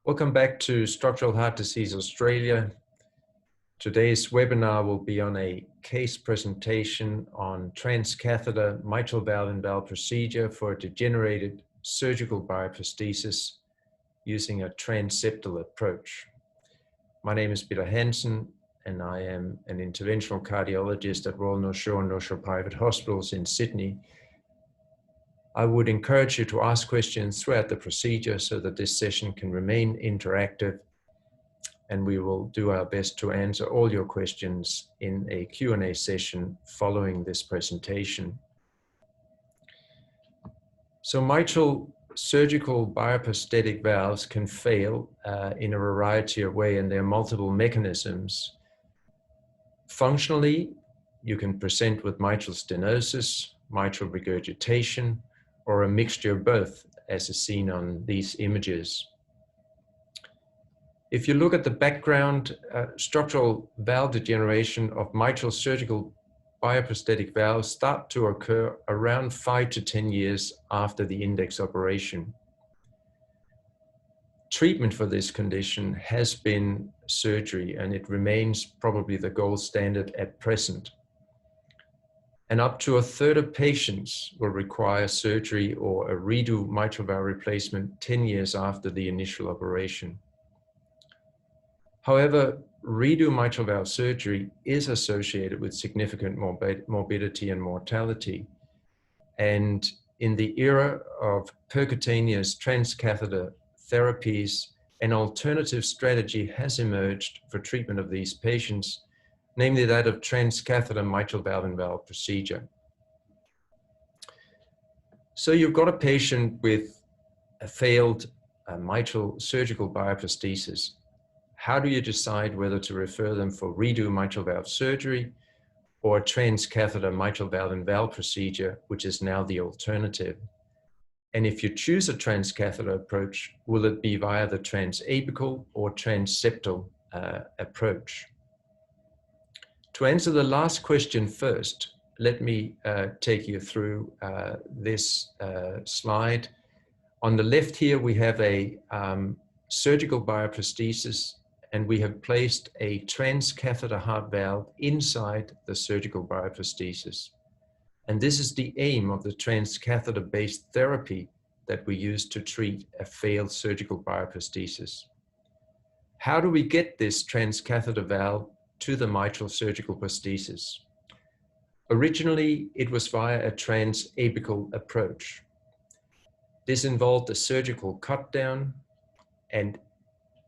Welcome back to Structural Heart Disease Australia. Today's webinar will be on a case presentation on transcatheter mitral valve-in-valve procedure for degenerated surgical bioprosthesis using a transeptal approach. My name is Peter Hansen, and I am an interventional cardiologist at Royal North Shore and North Shore Private Hospitals in Sydney. I would encourage you to ask questions throughout the procedure so that this session can remain interactive, and we will do our best to answer all your questions in a Q&A session following this presentation. So mitral surgical bioprosthetic valves can fail in a variety of ways, and there are multiple mechanisms. Functionally, you can present with mitral stenosis, mitral regurgitation, or a mixture of both, as is seen on these images. If you look at the background, structural valve degeneration of mitral surgical bioprosthetic valves start to occur around 5 to 10 years after the index operation. Treatment for this condition has been surgery, and it remains probably the gold standard at present. And up to a third of patients will require surgery or a redo mitral valve replacement 10 years after the initial operation. However, redo mitral valve surgery is associated with significant morbidity and mortality. And in the era of percutaneous transcatheter therapies, an alternative strategy has emerged for treatment of these patients, namely that of transcatheter mitral valve-in-valve procedure. So you've got a patient with a failed mitral surgical bioprosthesis. How do you decide whether to refer them for redo mitral valve surgery or transcatheter mitral valve-in-valve procedure, which is now the alternative? And if you choose a transcatheter approach, will it be via the transapical or transeptal approach? To answer the last question first, let me take you through this slide. On the left here, we have a surgical bioprosthesis, and we have placed a transcatheter heart valve inside the surgical bioprosthesis. And this is the aim of the transcatheter-based therapy that we use to treat a failed surgical bioprosthesis. How do we get this transcatheter valve to the mitral surgical prosthesis? Originally, it was via a transapical approach. This involved a surgical cut down, and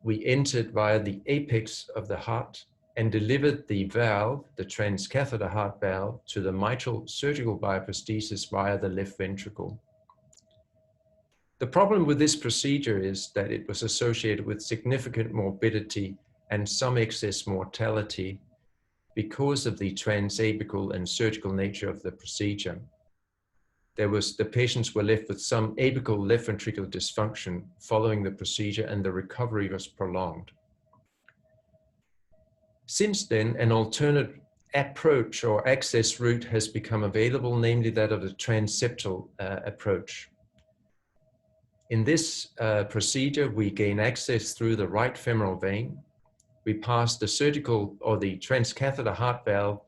we entered via the apex of the heart and delivered the valve, the transcatheter heart valve, to the mitral surgical bioprosthesis via the left ventricle. The problem with this procedure is that it was associated with significant morbidity and some excess mortality because of the transapical and surgical nature of the procedure. The patients were left with some apical left ventricular dysfunction following the procedure, and the recovery was prolonged. Since then, an alternate approach or access route has become available, namely that of the transeptal approach. In this procedure, we gain access through the right femoral vein. We pass the surgical or the transcatheter heart valve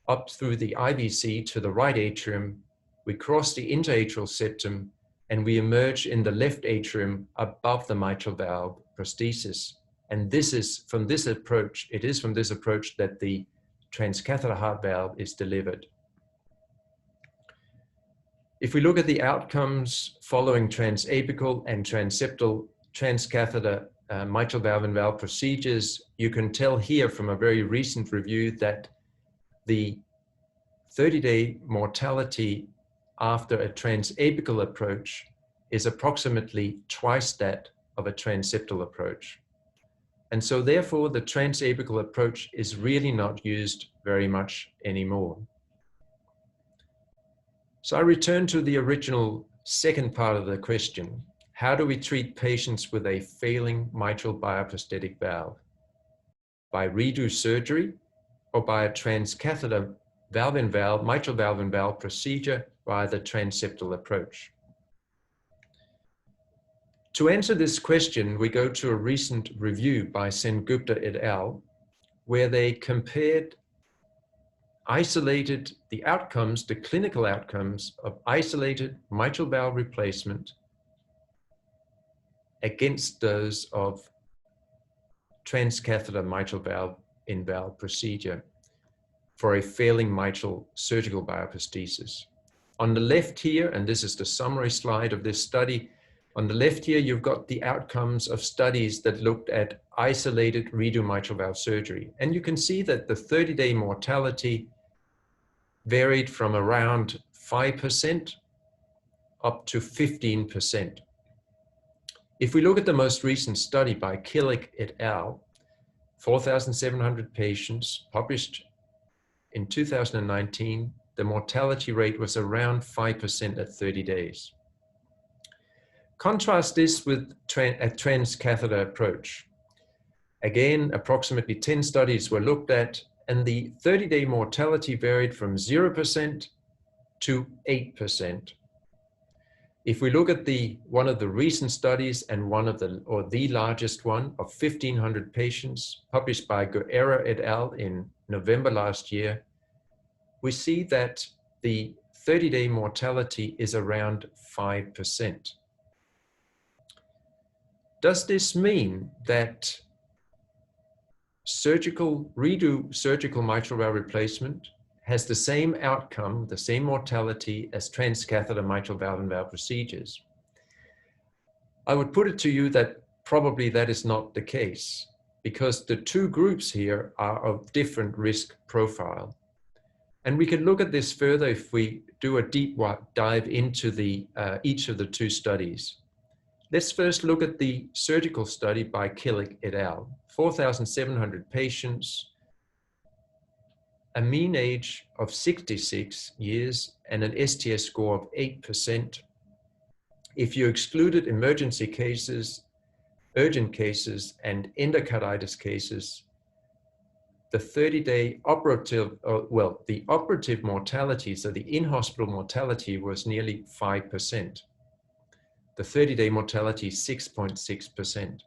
up through the IVC to the right atrium. We cross the interatrial septum, and we emerge in the left atrium above the mitral valve prosthesis. And this is from this approach, it is from this approach that the transcatheter heart valve is delivered. If we look at the outcomes following transapical and transeptal transcatheter mitral valve-in-valve procedures, you can tell here from a very recent review that the 30-day mortality after a transapical approach is approximately twice that of a transeptal approach. And so therefore, the transapical approach is really not used very much anymore. So I return to the original second part of the question. How do we treat patients with a failing mitral bioprosthetic valve? By redo surgery or by a transcatheter valve-in-valve, mitral valve-in-valve procedure via the transeptal approach? To answer this question, we go to a recent review by Sengupta et al., where they compared the outcomes, the clinical outcomes of isolated mitral valve replacement against those of transcatheter mitral valve in-valve procedure for a failing mitral surgical bioprosthesis. On the left here, and this is the summary slide of this study, on the left here, you've got the outcomes of studies that looked at isolated redo mitral valve surgery. And you can see that the 30-day mortality varied from around 5% up to 15%. If we look at the most recent study by Killick et al., 4,700 patients published in 2019, the mortality rate was around 5% at 30 days. Contrast this with a transcatheter approach. Again, approximately 10 studies were looked at, and the 30-day mortality varied from 0% to 8%. If we look at one of the recent studies and the largest one of 1,500 patients published by Guerrero et al. In November last year, we see that the 30-day mortality is around 5%. Does this mean that redo surgical mitral valve replacement has the same outcome, the same mortality as transcatheter mitral valve and valve procedures? I would put it to you that probably that is not the case, because the two groups here are of different risk profile. And we can look at this further if we do a deep dive into each of the two studies. Let's first look at the surgical study by Killick et al. 4,700 patients, a mean age of 66 years, and an STS score of 8%. If you excluded emergency cases, urgent cases, and endocarditis cases, the 30-day the operative mortality, so the in-hospital mortality, was nearly 5%. The 30-day mortality is 6.6%.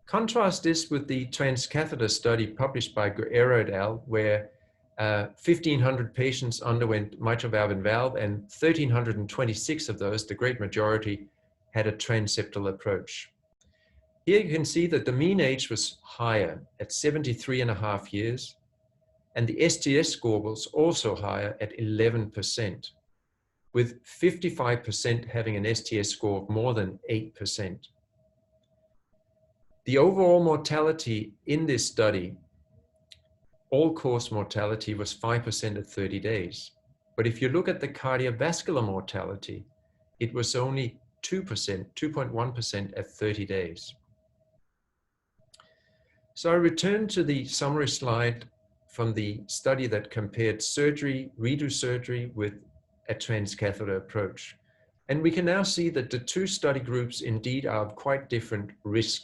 Contrast this with the transcatheter study published by Guerrero et al., where 1,500 patients underwent mitral valve and valve, and 1,326 of those, the great majority, had a transeptal approach. Here you can see that the mean age was higher at 73.5 years, and the STS score was also higher at 11%. With 55% having an STS score of more than 8%. The overall mortality in this study, all-cause mortality, was 5% at 30 days. But if you look at the cardiovascular mortality, it was only 2.1% at 30 days. So I return to the summary slide from the study that compared redo surgery with a transcatheter approach. And we can now see that the two study groups indeed are of quite different risk.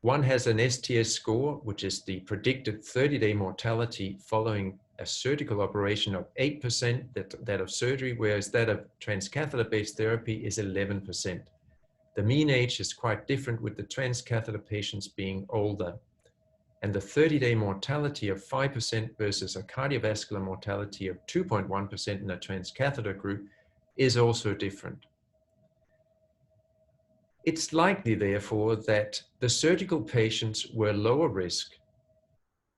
One has an STS score, which is the predicted 30-day mortality following a surgical operation, of 8%, that of surgery, whereas that of transcatheter-based therapy is 11%. The mean age is quite different, with the transcatheter patients being older. And the 30-day mortality of 5% versus a cardiovascular mortality of 2.1% in a transcatheter group is also different. It's likely, therefore, that the surgical patients were lower risk,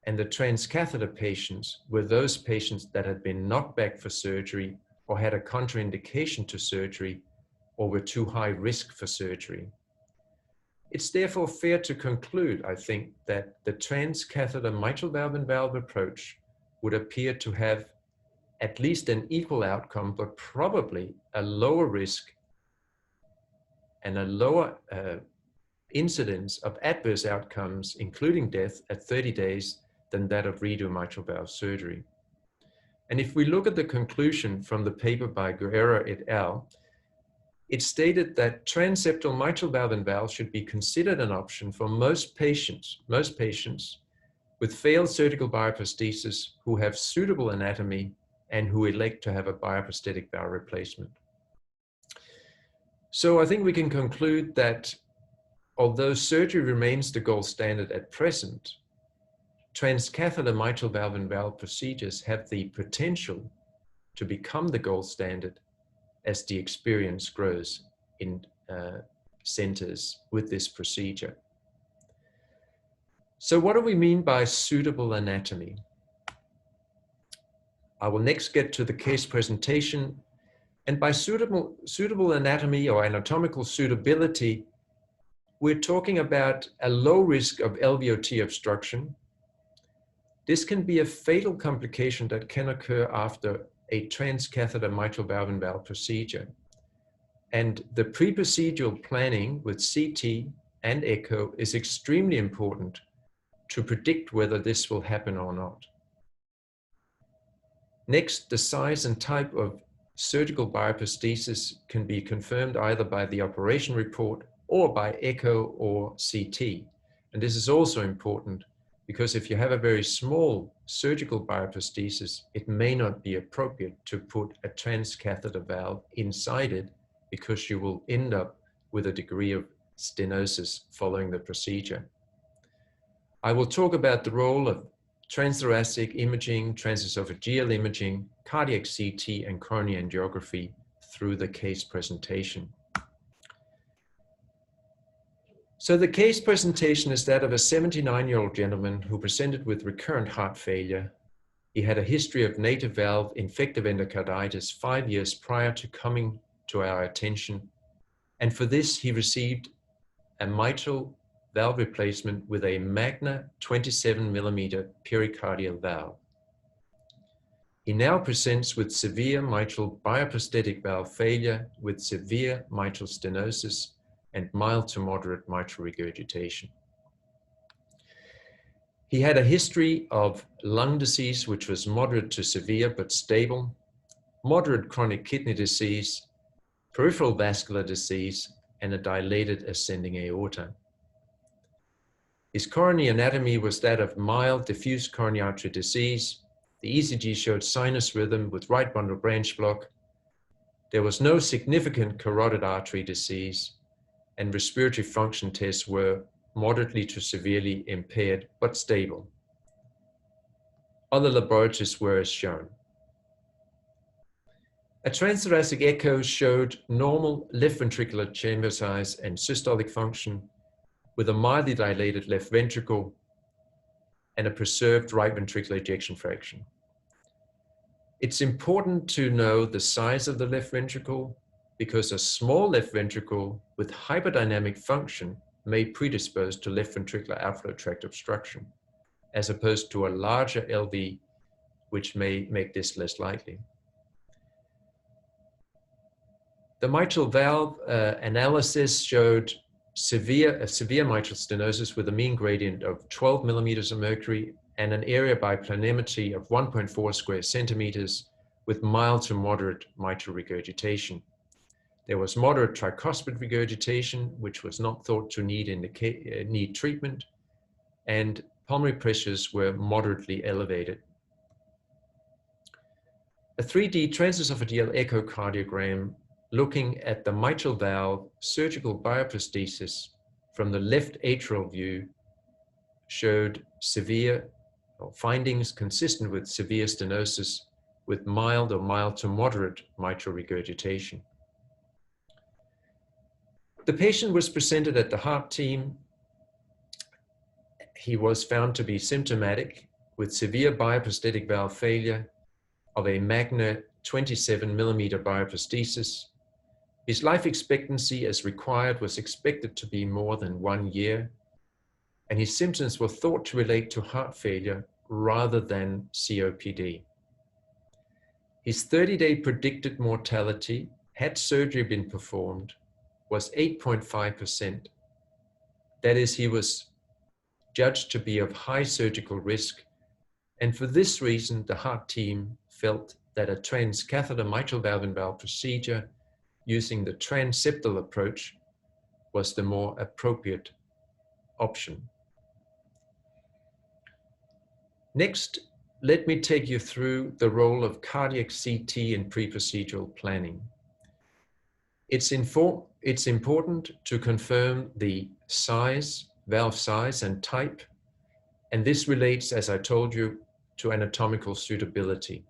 and the transcatheter patients were those patients that had been knocked back for surgery or had a contraindication to surgery or were too high risk for surgery. It's therefore fair to conclude, I think, that the transcatheter mitral valve and valve approach would appear to have at least an equal outcome, but probably a lower risk and a lower incidence of adverse outcomes, including death, at 30 days than that of redo mitral valve surgery. And if we look at the conclusion from the paper by Guerrero et al., it stated that transeptal mitral valve and valve should be considered an option for most patients with failed surgical bioprosthesis who have suitable anatomy and who elect to have a bioprosthetic valve replacement. So I think we can conclude that although surgery remains the gold standard at present, transcatheter mitral valve and valve procedures have the potential to become the gold standard as the experience grows in centers with this procedure. So what do we mean by suitable anatomy? I will next get to the case presentation, and by suitable anatomy or anatomical suitability, we're talking about a low risk of LVOT obstruction. This can be a fatal complication that can occur after a transcatheter mitral valve and valve procedure. And the pre-procedural planning with CT and echo is extremely important to predict whether this will happen or not. Next, the size and type of surgical bioprosthesis can be confirmed either by the operation report or by echo or CT. And this is also important because if you have a very small surgical bioprosthesis, it may not be appropriate to put a transcatheter valve inside it because you will end up with a degree of stenosis following the procedure. I will talk about the role of transthoracic imaging, transesophageal imaging, cardiac CT, and coronary angiography through the case presentation. So the case presentation is that of a 79-year-old gentleman who presented with recurrent heart failure. He had a history of native valve infective endocarditis 5 years prior to coming to our attention. And for this, he received a mitral valve replacement with a Magna 27mm pericardial valve. He now presents with severe mitral bioprosthetic valve failure with severe mitral stenosis and mild to moderate mitral regurgitation. He had a history of lung disease, which was moderate to severe but stable, moderate chronic kidney disease, peripheral vascular disease, and a dilated ascending aorta. His coronary anatomy was that of mild diffuse coronary artery disease. The ECG showed sinus rhythm with right bundle branch block. There was no significant carotid artery disease, and respiratory function tests were moderately to severely impaired but stable. Other laboratories were as shown. A transthoracic echo showed normal left ventricular chamber size and systolic function with a mildly dilated left ventricle and a preserved right ventricular ejection fraction. It's important to know the size of the left ventricle because a small left ventricle with hyperdynamic function may predispose to left ventricular outflow tract obstruction, as opposed to a larger LV, which may make this less likely. The mitral valve analysis showed severe mitral stenosis with a mean gradient of 12 millimeters of mercury and an area by planimetry of 1.4 square centimeters with mild to moderate mitral regurgitation. There was moderate tricuspid regurgitation, which was not thought to need treatment, and pulmonary pressures were moderately elevated. A 3D transesophageal echocardiogram looking at the mitral valve surgical bioprosthesis from the left atrial view showed findings consistent with severe stenosis with mild or mild to moderate mitral regurgitation. The patient was presented at the heart team. He was found to be symptomatic with severe bioprosthetic valve failure of a Magna 27mm bioprosthesis. His life expectancy as required was expected to be more than 1 year, and his symptoms were thought to relate to heart failure rather than COPD. His 30-day predicted mortality, had surgery been performed, was 8.5%. That is, he was judged to be of high surgical risk, and for this reason, the heart team felt that a transcatheter mitral valve and valve procedure using the transeptal approach was the more appropriate option. Next, let me take you through the role of cardiac CT in pre-procedural planning. It's important to confirm the size, valve size and type, and this relates, as I told you, to anatomical suitability.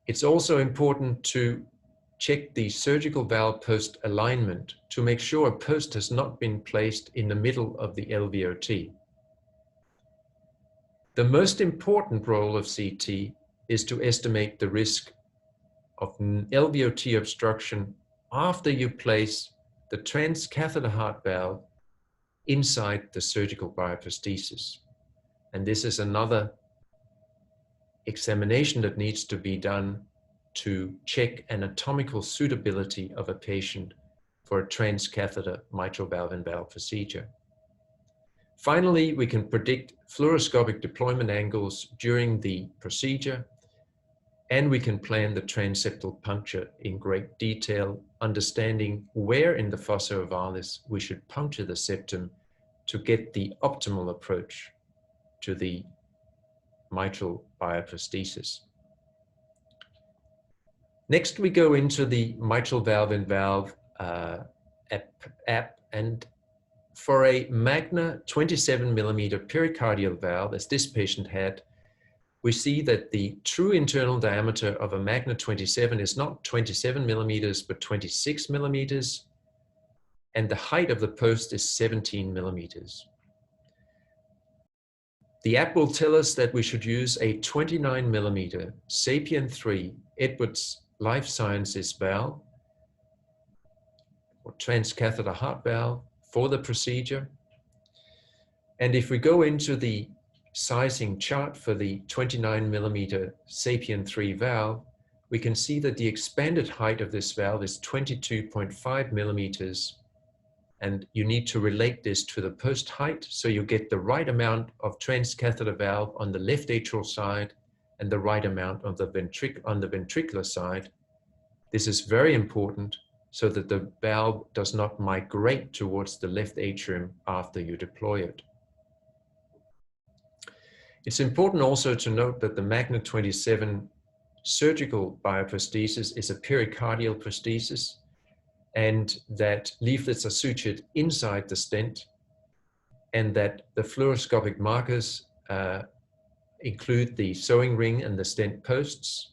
It's also important to check the surgical valve post alignment to make sure a post has not been placed in the middle of the LVOT. The most important role of CT is to estimate the risk of LVOT obstruction after you place the transcatheter heart valve inside the surgical bioprosthesis. And this is another examination that needs to be done to check anatomical suitability of a patient for a transcatheter mitral valve and valve procedure. Finally, we can predict fluoroscopic deployment angles during the procedure, and we can plan the transeptal puncture in great detail, understanding where in the fossa ovalis we should puncture the septum to get the optimal approach to the mitral bioprosthesis. Next, we go into the mitral valve and valve app, and for a Magna 27 millimeter pericardial valve, as this patient had, we see that the true internal diameter of a Magna 27 is not 27 millimeters, but 26 millimeters, and the height of the post is 17 millimeters. The app will tell us that we should use a 29 millimeter Sapien 3 Edwards Life Sciences valve or transcatheter heart valve for the procedure. And if we go into the sizing chart for the 29 millimeter Sapien 3 valve, we can see that the expanded height of this valve is 22.5 millimeters. And you need to relate this to the post height, so you get the right amount of transcatheter valve on the left atrial side and the right amount on the ventricular side. This is very important so that the valve does not migrate towards the left atrium after you deploy it. It's important also to note that the Magna 27 surgical bioprosthesis is a pericardial prosthesis, and that leaflets are sutured inside the stent, and that the fluoroscopic markers include the sewing ring and the stent posts,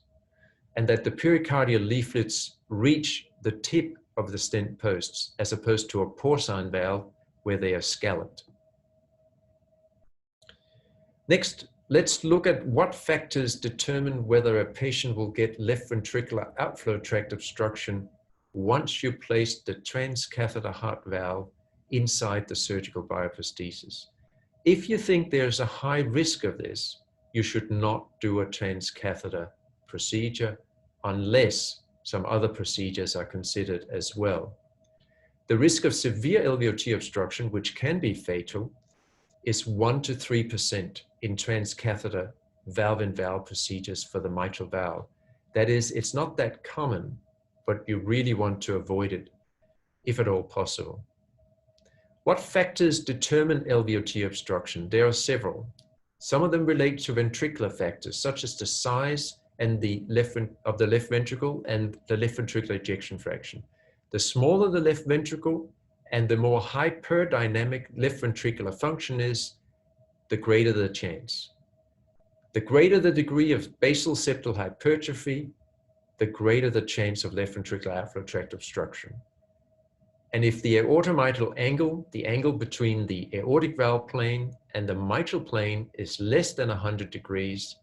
and that the pericardial leaflets reach the tip of the stent posts as opposed to a porcine valve where they are scalloped. Next, let's look at what factors determine whether a patient will get left ventricular outflow tract obstruction once you place the transcatheter heart valve inside the surgical bioprosthesis. If you think there's a high risk of this, you should not do a transcatheter procedure unless some other procedures are considered as well. The risk of severe LVOT obstruction, which can be fatal, is 1 to 3% in transcatheter valve-in-valve procedures for the mitral valve. That is, it's not that common, but you really want to avoid it if at all possible. What factors determine LVOT obstruction? There are several. Some of them relate to ventricular factors, such as the size and the left ventricle and the left ventricular ejection fraction. The smaller the left ventricle and the more hyperdynamic left ventricular function is, the greater the chance. The greater the degree of basal septal hypertrophy, the greater the chance of left ventricular outflow tract obstruction. And if the aortomitral angle, the angle between the aortic valve plane and the mitral plane, is less than 100 degrees,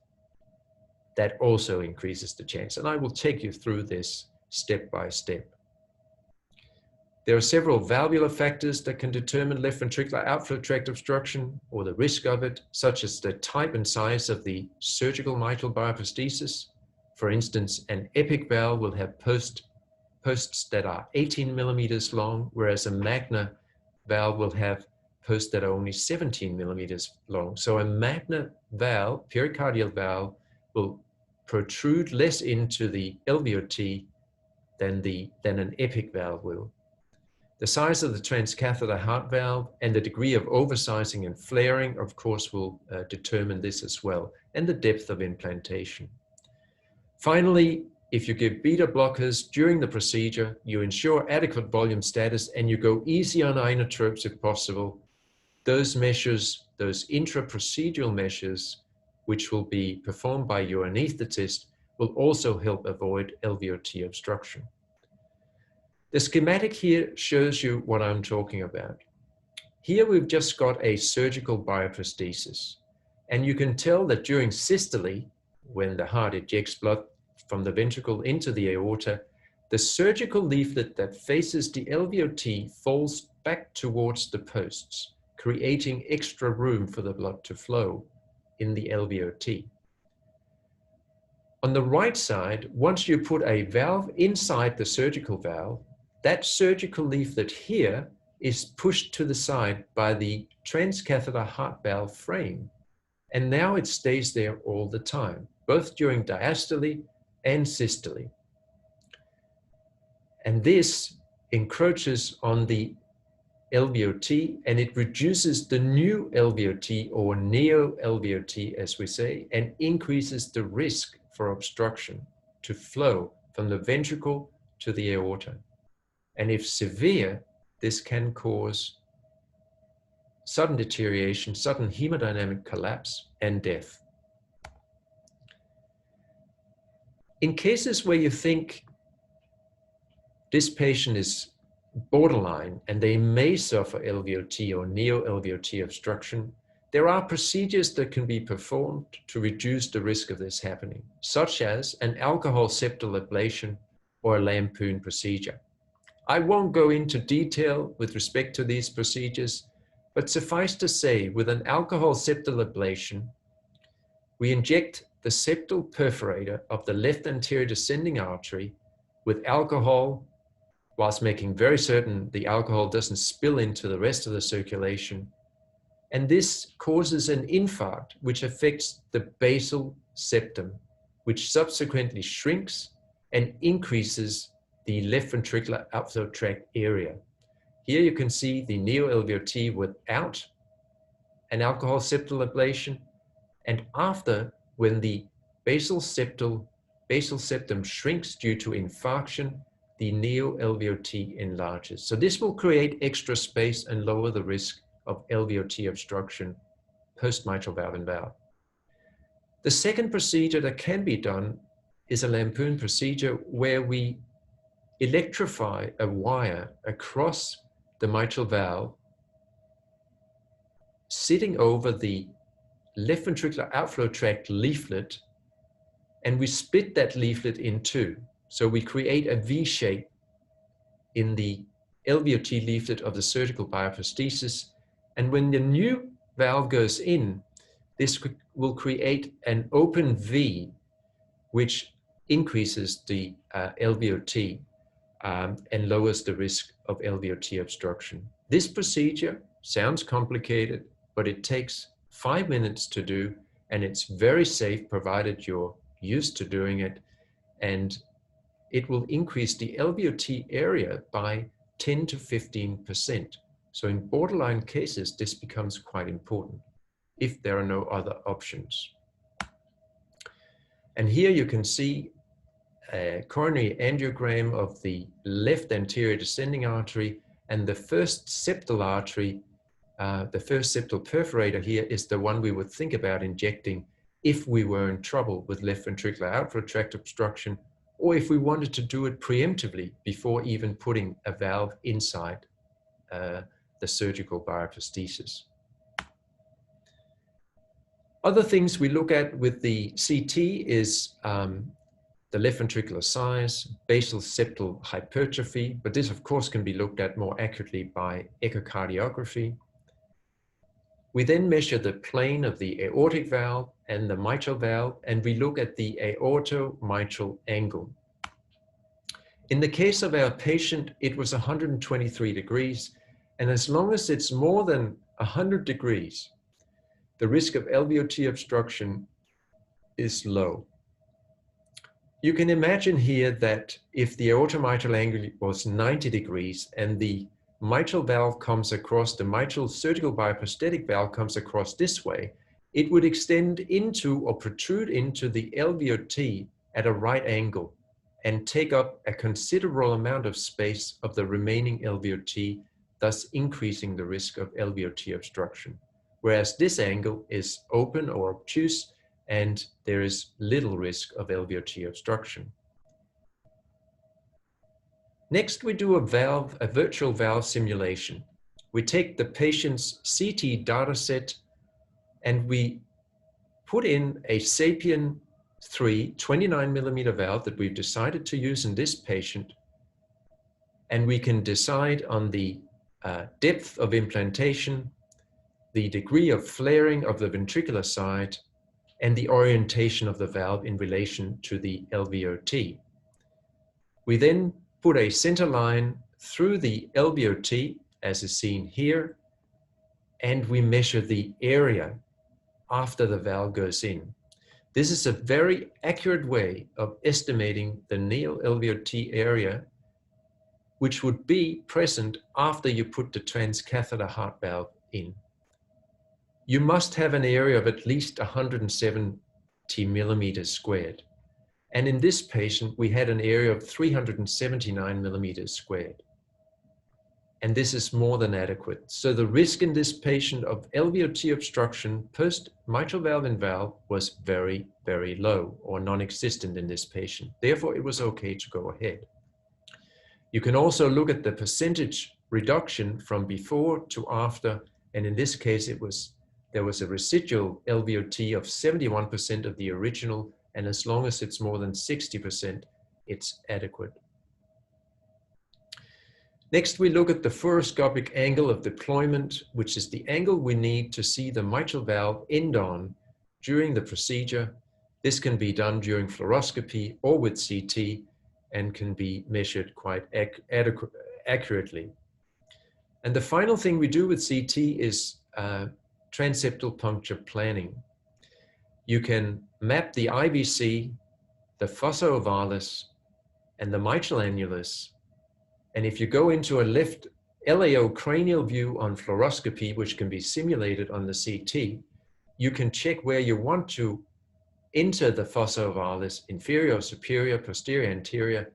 that also increases the chance. And I will take you through this step by step. There are several valvular factors that can determine left ventricular outflow tract obstruction or the risk of it, such as the type and size of the surgical mitral bioprosthesis. For instance, an epic valve will have posts that are 18 millimeters long, whereas a Magna valve will have posts that are only 17 millimeters long. So a Magna valve, pericardial valve, will protrude less into the LVOT than an epic valve will. The size of the transcatheter heart valve and the degree of oversizing and flaring, of course, will determine this as well, and the depth of implantation. Finally, if you give beta blockers during the procedure, you ensure adequate volume status, and you go easy on inotropes if possible, those measures, those intra-procedural measures, which will be performed by your anesthetist, will also help avoid LVOT obstruction. The schematic here shows you what I'm talking about. Here we've just got a surgical bioprosthesis, and you can tell that during systole, when the heart ejects blood from the ventricle into the aorta, the surgical leaflet that faces the LVOT falls back towards the posts, creating extra room for the blood to flow in the LVOT. On the right side, once you put a valve inside the surgical valve, that surgical leaflet here is pushed to the side by the transcatheter heart valve frame. And now it stays there all the time, both during diastole and systole. And this encroaches on the LVOT, and it reduces the new LVOT, or neo-LVOT as we say, and increases the risk for obstruction to flow from the ventricle to the aorta. And if severe, this can cause sudden deterioration, sudden hemodynamic collapse, and death. In cases where you think this patient is borderline and they may suffer LVOT or neo-LVOT obstruction, there are procedures that can be performed to reduce the risk of this happening, such as an alcohol septal ablation or a lampoon procedure. I won't go into detail with respect to these procedures, but suffice to say, with an alcohol septal ablation, we inject the septal perforator of the left anterior descending artery with alcohol, whilst making very certain the alcohol doesn't spill into the rest of the circulation. And this causes an infarct, which affects the basal septum, which subsequently shrinks and increases the left ventricular outflow tract area. Here you can see the neo-LVOT without an alcohol septal ablation, and after, when the basal septum shrinks due to infarction, the neo-LVOT enlarges. So this will create extra space and lower the risk of LVOT obstruction post-mitral valve and valve. The second procedure that can be done is a lampoon procedure, where we electrify a wire across the mitral valve, sitting over the left ventricular outflow tract leaflet, and we split that leaflet in two. So we create a V shape in the LVOT leaflet of the surgical bioprosthesis. And when the new valve goes in, this will create an open V, which increases the LVOT and lowers the risk of LVOT obstruction. This procedure sounds complicated, but it takes 5 minutes to do, and it's very safe provided you're used to doing it. And it will increase the LVOT area by 10 to 15%. So in borderline cases, this becomes quite important if there are no other options. And here you can see a coronary angiogram of the left anterior descending artery, and the first septal artery, the first septal perforator here is the one we would think about injecting if we were in trouble with left ventricular outflow tract obstruction, or if we wanted to do it preemptively before even putting a valve inside the surgical bioprosthesis. Other things we look at with the CT is the left ventricular size, basal septal hypertrophy, but this of course can be looked at more accurately by echocardiography. We then measure the plane of the aortic valve and the mitral valve, and we look at the aortomitral angle. In the case of our patient, it was 123 degrees, and as long as it's more than 100 degrees, the risk of LVOT obstruction is low. You can imagine here that if the aortomitral angle was 90 degrees and the mitral valve comes across, the mitral surgical bioprosthetic valve comes across this way, it would extend into or protrude into the LVOT at a right angle and take up a considerable amount of space of the remaining LVOT, thus increasing the risk of LVOT obstruction. Whereas this angle is open or obtuse, and there is little risk of LVOT obstruction. Next, we do a virtual valve simulation. We take the patient's CT data set and we put in a SAPIEN 3 29mm valve that we've decided to use in this patient, and we can decide on the depth of implantation, the degree of flaring of the ventricular side, and the orientation of the valve in relation to the LVOT. We then put a center line through the LVOT, as is seen here, and we measure the area after the valve goes in. This is a very accurate way of estimating the near LVOT area, which would be present after you put the transcatheter heart valve in. You must have an area of at least 170 millimeters squared. And in this patient, we had an area of 379 millimeters squared. And this is more than adequate. So the risk in this patient of LVOT obstruction post mitral valve and valve was very, very low or non-existent in this patient. Therefore, it was okay to go ahead. You can also look at the percentage reduction from before to after. And in this case, there was a residual LVOT of 71% of the original. And as long as it's more than 60%, it's adequate. Next, we look at the fluoroscopic angle of deployment, which is the angle we need to see the mitral valve end on during the procedure. This can be done during fluoroscopy or with CT and can be measured quite accurately. And the final thing we do with CT is transeptal puncture planning. You can map the IVC, the fossa ovalis, and the mitral annulus. And if you go into a left LAO cranial view on fluoroscopy, which can be simulated on the CT, you can check where you want to enter the fossa ovalis, inferior, superior, posterior, anterior,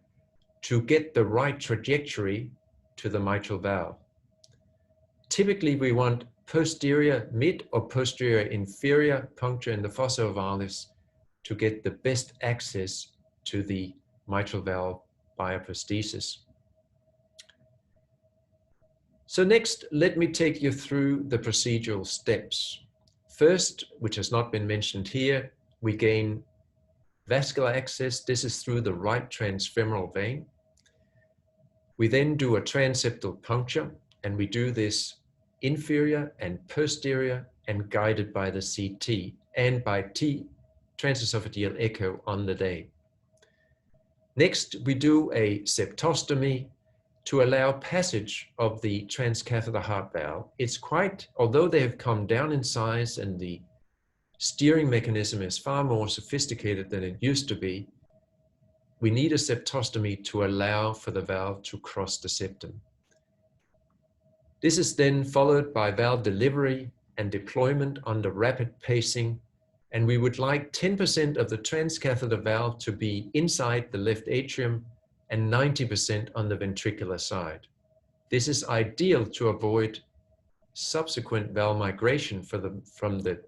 to get the right trajectory to the mitral valve. Typically, we want posterior mid or posterior inferior puncture in the fossa ovalis to get the best access to the mitral valve bioprosthesis. So next, let me take you through the procedural steps. First, which has not been mentioned here, we gain vascular access. This is through the right transfemoral vein. We then do a transeptal puncture, and we do this inferior and posterior and guided by the CT and by transesophageal echo on the day. Next, we do a septostomy to allow passage of the transcatheter heart valve. It's quite, although they have come down in size and the steering mechanism is far more sophisticated than it used to be, we need a septostomy to allow for the valve to cross the septum. This is then followed by valve delivery and deployment under rapid pacing, and we would like 10% of the transcatheter valve to be inside the left atrium and 90% on the ventricular side. This is ideal to avoid subsequent valve migration from the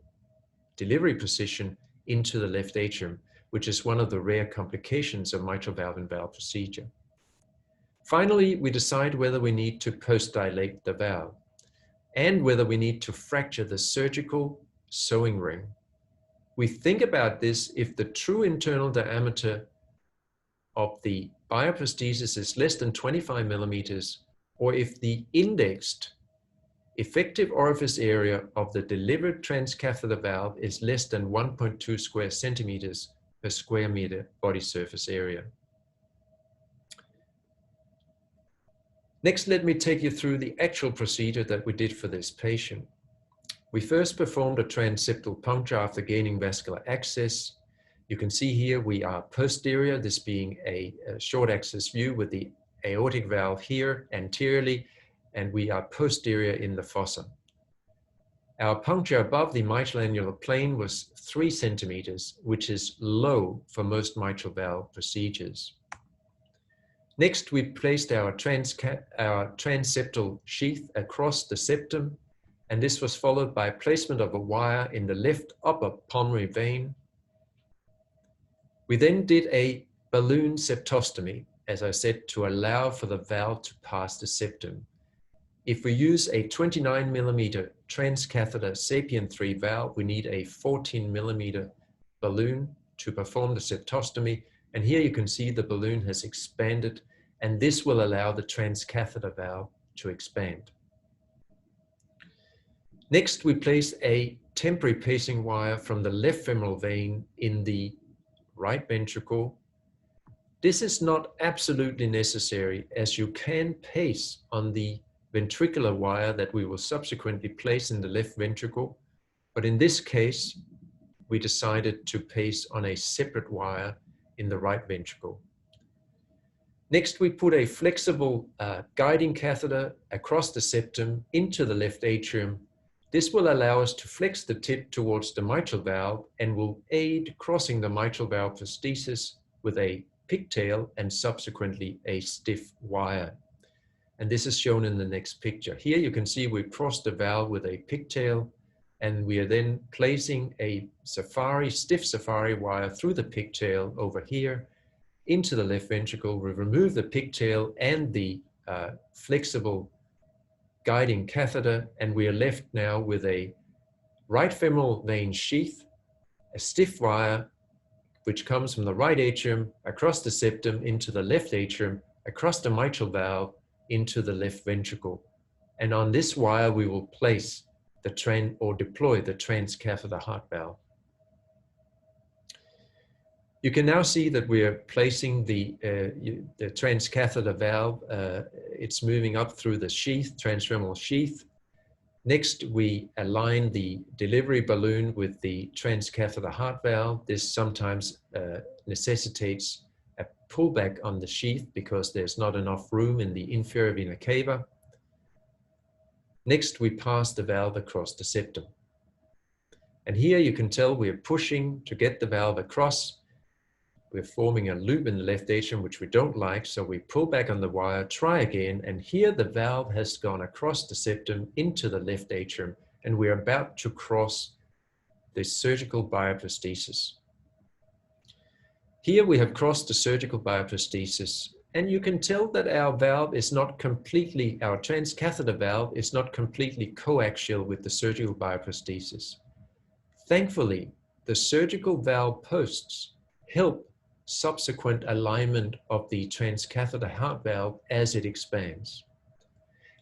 delivery position into the left atrium, which is one of the rare complications of mitral valve and valve procedure. Finally, we decide whether we need to post-dilate the valve and whether we need to fracture the surgical sewing ring. We think about this if the true internal diameter of the bioprosthesis is less than 25 millimeters, or if the indexed effective orifice area of the delivered transcatheter valve is less than 1.2 square centimeters per square meter body surface area. Next, let me take you through the actual procedure that we did for this patient. We first performed a transeptal puncture after gaining vascular access. You can see here we are posterior, this being a short axis view with the aortic valve here anteriorly, and we are posterior in the fossa. Our puncture above the mitral annular plane was 3 centimeters, which is low for most mitral valve procedures. Next, we placed our transeptal sheath across the septum, and this was followed by placement of a wire in the left upper pulmonary vein. We then did a balloon septostomy, as I said, to allow for the valve to pass the septum. If we use a 29 millimeter transcatheter Sapien 3 valve, we need a 14 millimeter balloon to perform the septostomy. And here you can see the balloon has expanded, and this will allow the transcatheter valve to expand. Next, we place a temporary pacing wire from the left femoral vein in the right ventricle. This is not absolutely necessary, as you can pace on the ventricular wire that we will subsequently place in the left ventricle. But in this case, we decided to pace on a separate wire in the right ventricle. Next, we put a flexible guiding catheter across the septum into the left atrium. This will allow us to flex the tip towards the mitral valve and will aid crossing the mitral valve prosthesis with a pigtail and subsequently a stiff wire. And this is shown in the next picture. Here you can see we crossed the valve with a pigtail, and we are then placing a stiff safari wire through the pigtail over here into the left ventricle. We remove the pigtail and the flexible guiding catheter, and we are left now with a right femoral vein sheath, a stiff wire, which comes from the right atrium across the septum into the left atrium, across the mitral valve into the left ventricle. And on this wire, we will place deploy the transcatheter heart valve. You can now see that we are placing the transcatheter valve. It's moving up through the sheath, transfemoral sheath. Next, we align the delivery balloon with the transcatheter heart valve. This sometimes necessitates a pullback on the sheath because there's not enough room in the inferior vena cava. Next, we pass the valve across the septum. And here you can tell we are pushing to get the valve across. We're forming a loop in the left atrium, which we don't like, so we pull back on the wire, try again, and here the valve has gone across the septum into the left atrium, and we're about to cross the surgical bioprosthesis. Here we have crossed the surgical bioprosthesis, and you can tell that our valve is not completely, our transcatheter valve is not completely coaxial with the surgical bioprosthesis. Thankfully, the surgical valve posts help subsequent alignment of the transcatheter heart valve as it expands.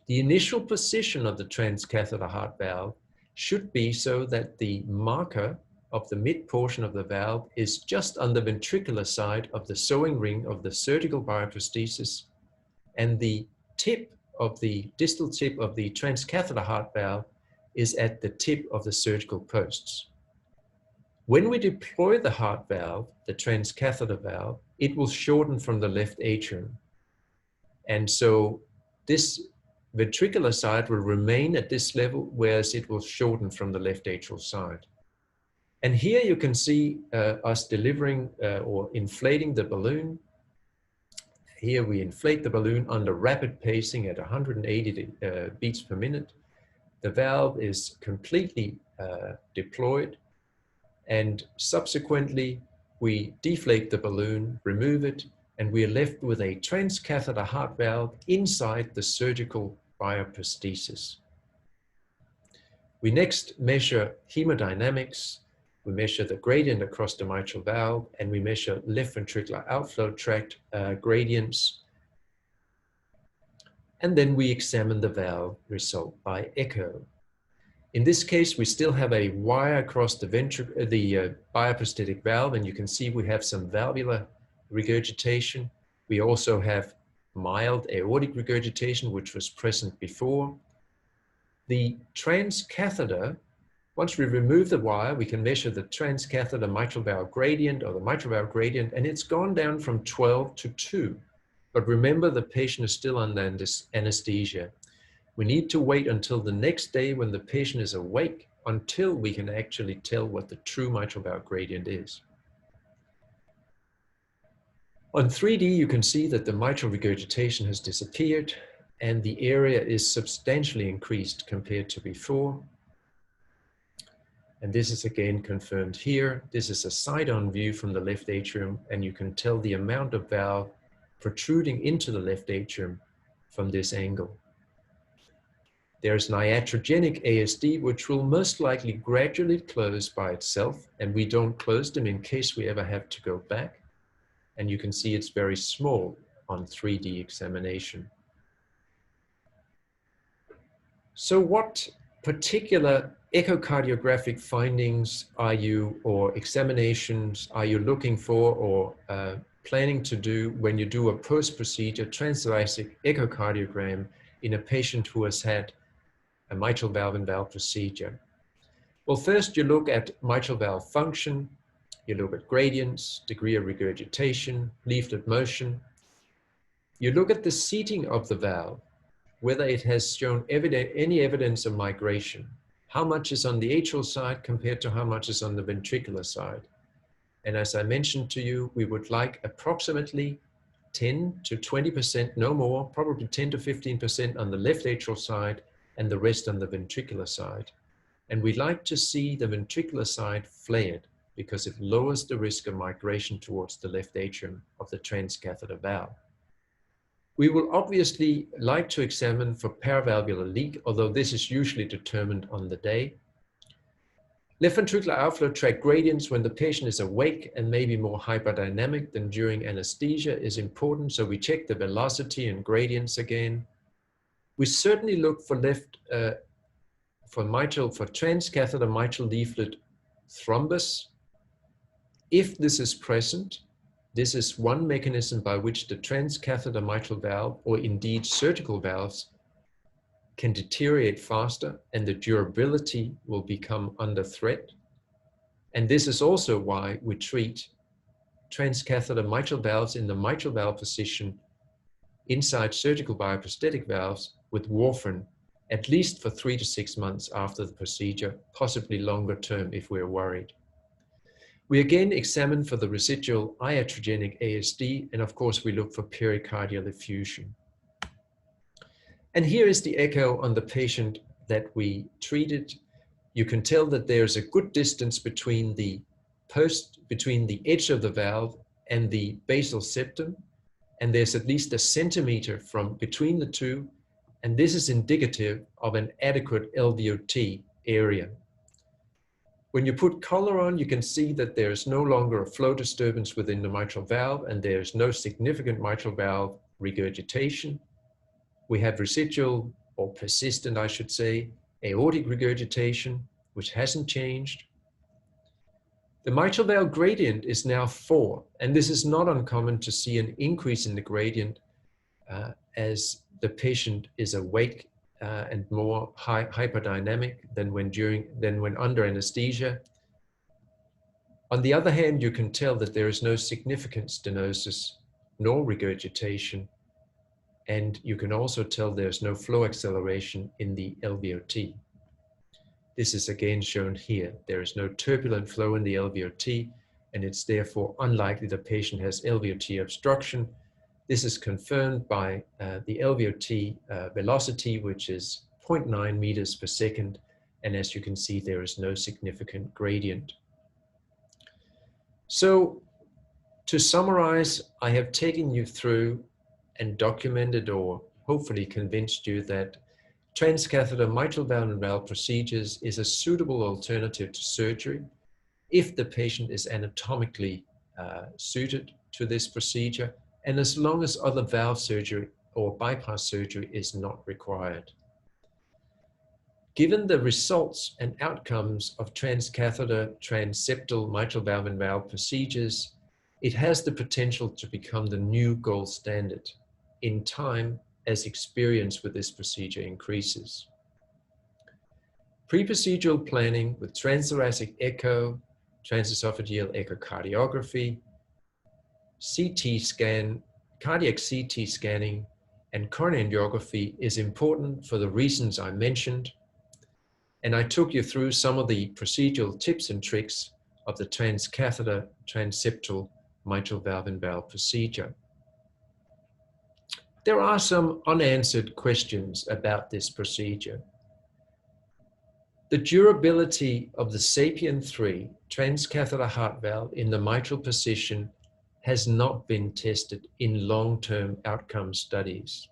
The initial position of the transcatheter heart valve should be so that the marker of the mid portion of the valve is just on the ventricular side of the sewing ring of the surgical bioprosthesis, and the tip of the distal tip of the transcatheter heart valve is at the tip of the surgical posts. When we deploy the heart valve, the transcatheter valve, it will shorten from the left atrium. And so this ventricular side will remain at this level, whereas it will shorten from the left atrial side. And here you can see us delivering or inflating the balloon. Here we inflate the balloon under rapid pacing at 180 beats per minute. The valve is completely deployed. And subsequently, we deflate the balloon, remove it, and we are left with a transcatheter heart valve inside the surgical bioprosthesis. We next measure hemodynamics. We measure the gradient across the mitral valve, and we measure left ventricular outflow tract gradients. And then we examine the valve result by echo. In this case, we still have a wire across the bioprosthetic valve, and you can see we have some valvular regurgitation. We also have mild aortic regurgitation, which was present before. The transcatheter, once we remove the wire, we can measure the transcatheter mitral valve gradient or the mitral valve gradient, and it's gone down from 12 to 2. But remember, the patient is still under anesthesia. We need to wait until the next day when the patient is awake until we can actually tell what the true mitral valve gradient is. On 3D, you can see that the mitral regurgitation has disappeared and the area is substantially increased compared to before. And this is again confirmed here. This is a side-on view from the left atrium, and you can tell the amount of valve protruding into the left atrium from this angle. There's iatrogenic ASD, which will most likely gradually close by itself, and we don't close them in case we ever have to go back. And you can see it's very small on 3D examination. So what particular echocardiographic findings are you, or examinations are you looking for or planning to do when you do a post-procedure transthoracic echocardiogram in a patient who has had a mitral valve-in-valve procedure? Well, first you look at mitral valve function, you look at gradients, degree of regurgitation, leaflet motion. You look at the seating of the valve, whether it has shown any evidence of migration. How much is on the atrial side compared to how much is on the ventricular side. And as I mentioned to you, we would like approximately 10 to 20%, no more, probably 10 to 15% on the left atrial side and the rest on the ventricular side. And we like to see the ventricular side flared because it lowers the risk of migration towards the left atrium of the transcatheter valve. We will obviously like to examine for paravalvular leak, although this is usually determined on the day. Left ventricular outflow tract gradients when the patient is awake and maybe more hyperdynamic than during anesthesia is important, so we check the velocity and gradients again. We certainly look for transcatheter mitral leaflet thrombus. If this is present, this is one mechanism by which the transcatheter mitral valve, or indeed surgical valves, can deteriorate faster and the durability will become under threat. And this is also why we treat transcatheter mitral valves in the mitral valve position inside surgical bioprosthetic valves with warfarin, at least for 3 to 6 months after the procedure, possibly longer term if we're worried. We again examine for the residual iatrogenic ASD, and of course we look for pericardial effusion. And here is the echo on the patient that we treated. You can tell that there's a good distance between the edge of the valve and the basal septum, and there's at least a centimeter from between the two, and this is indicative of an adequate LVOT area. When you put color on, you can see that there is no longer a flow disturbance within the mitral valve, and there is no significant mitral valve regurgitation. We have residual, or persistent, I should say, aortic regurgitation, which hasn't changed. The mitral valve gradient is now 4, and this is not uncommon to see an increase in the gradient as the patient is awake and more hyperdynamic than when under anesthesia. On the other hand, you can tell that there is no significant stenosis nor regurgitation, and you can also tell there's no flow acceleration in the LVOT. This is again shown here. There is no turbulent flow in the LVOT, and it's therefore unlikely the patient has LVOT obstruction. This is confirmed by the LVOT velocity, which is 0.9 meters per second. And as you can see, there is no significant gradient. So to summarize, I have taken you through and documented, or hopefully convinced you, that transcatheter mitral valve-in-valve procedures is a suitable alternative to surgery if the patient is anatomically suited to this procedure, and as long as other valve surgery or bypass surgery is not required. Given the results and outcomes of transcatheter transeptal mitral valve-in-valve procedures, it has the potential to become the new gold standard in time as experience with this procedure increases. Pre-procedural planning with transthoracic echo, transesophageal echocardiography, CT scan, cardiac CT scanning, and coronary angiography is important for the reasons I mentioned. And I took you through some of the procedural tips and tricks of the transcatheter transeptal mitral valve-in-valve procedure. There are some unanswered questions about this procedure. The durability of the SAPIEN 3 transcatheter heart valve in the mitral position has not been tested in long-term outcome studies.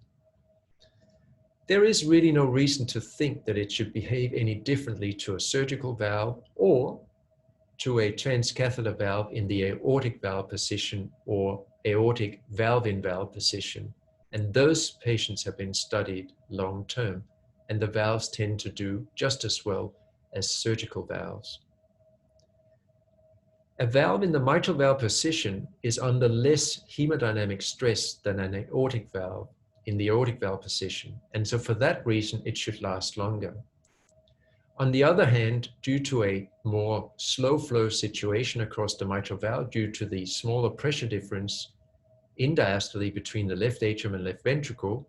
There is really no reason to think that it should behave any differently to a surgical valve or to a transcatheter valve in the aortic valve position or aortic valve-in-valve position. And those patients have been studied long-term, and the valves tend to do just as well as surgical valves. A valve in the mitral valve position is under less hemodynamic stress than an aortic valve in the aortic valve position, and so for that reason it should last longer. On the other hand, due to a more slow flow situation across the mitral valve due to the smaller pressure difference in diastole between the left atrium and left ventricle,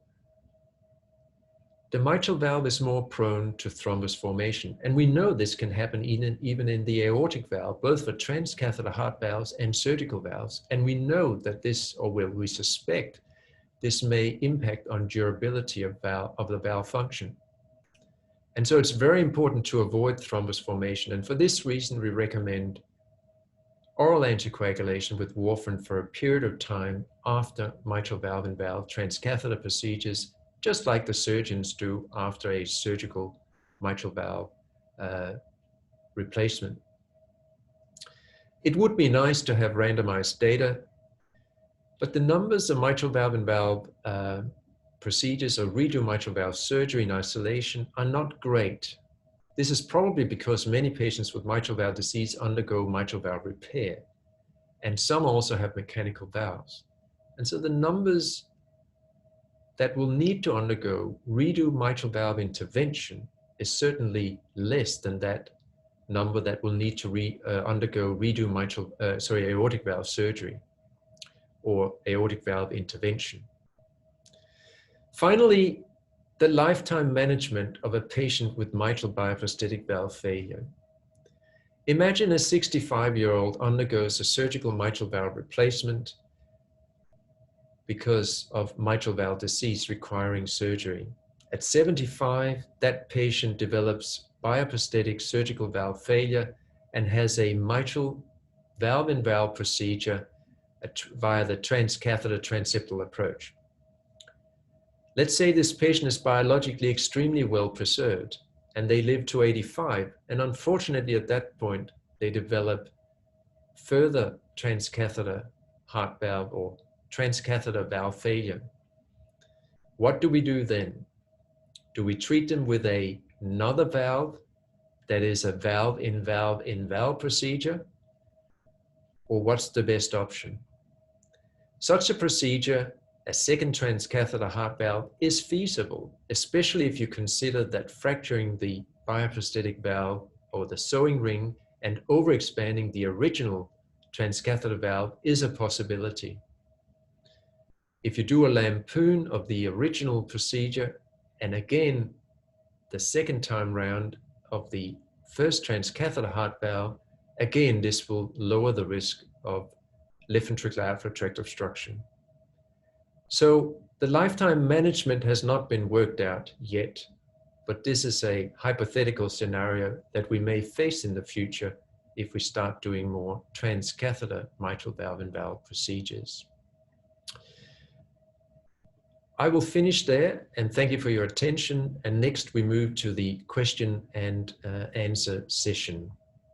the mitral valve is more prone to thrombus formation. And we know this can happen even in the aortic valve, both for transcatheter heart valves and surgical valves. And we know that this, or we suspect, this may impact on durability of the valve function. And so it's very important to avoid thrombus formation. And for this reason, we recommend oral anticoagulation with warfarin for a period of time after mitral valve-in-valve transcatheter procedures, just like the surgeons do after a surgical mitral valve replacement. It would be nice to have randomized data, but the numbers of mitral valve-in-valve procedures or redo mitral valve surgery in isolation are not great. This is probably because many patients with mitral valve disease undergo mitral valve repair, and some also have mechanical valves. And so the numbers that will need to undergo redo mitral valve intervention is certainly less than that number that will need to undergo redo aortic valve surgery or aortic valve intervention. Finally, the lifetime management of a patient with mitral bioprosthetic valve failure. Imagine a 65-year-old undergoes a surgical mitral valve replacement because of mitral valve disease requiring surgery. At 75, that patient develops bioprosthetic surgical valve failure and has a mitral valve-in-valve procedure via the transcatheter transeptal approach. Let's say this patient is biologically extremely well preserved and they live to 85, and unfortunately at that point they develop further transcatheter heart valve or transcatheter valve failure. What do we do then? Do we treat them with another valve that is a valve-in-valve-in-valve procedure? Or what's the best option? Such a procedure, a second transcatheter heart valve, is feasible, especially if you consider that fracturing the bioprosthetic valve or the sewing ring and overexpanding the original transcatheter valve is a possibility. If you do a lampoon of the original procedure, and again, the second time round of the first transcatheter heart valve, again, this will lower the risk of left ventricular outflow tract obstruction. So the lifetime management has not been worked out yet, but this is a hypothetical scenario that we may face in the future if we start doing more transcatheter mitral valve-in-valve procedures. I will finish there and thank you for your attention. And next we move to the question and answer session.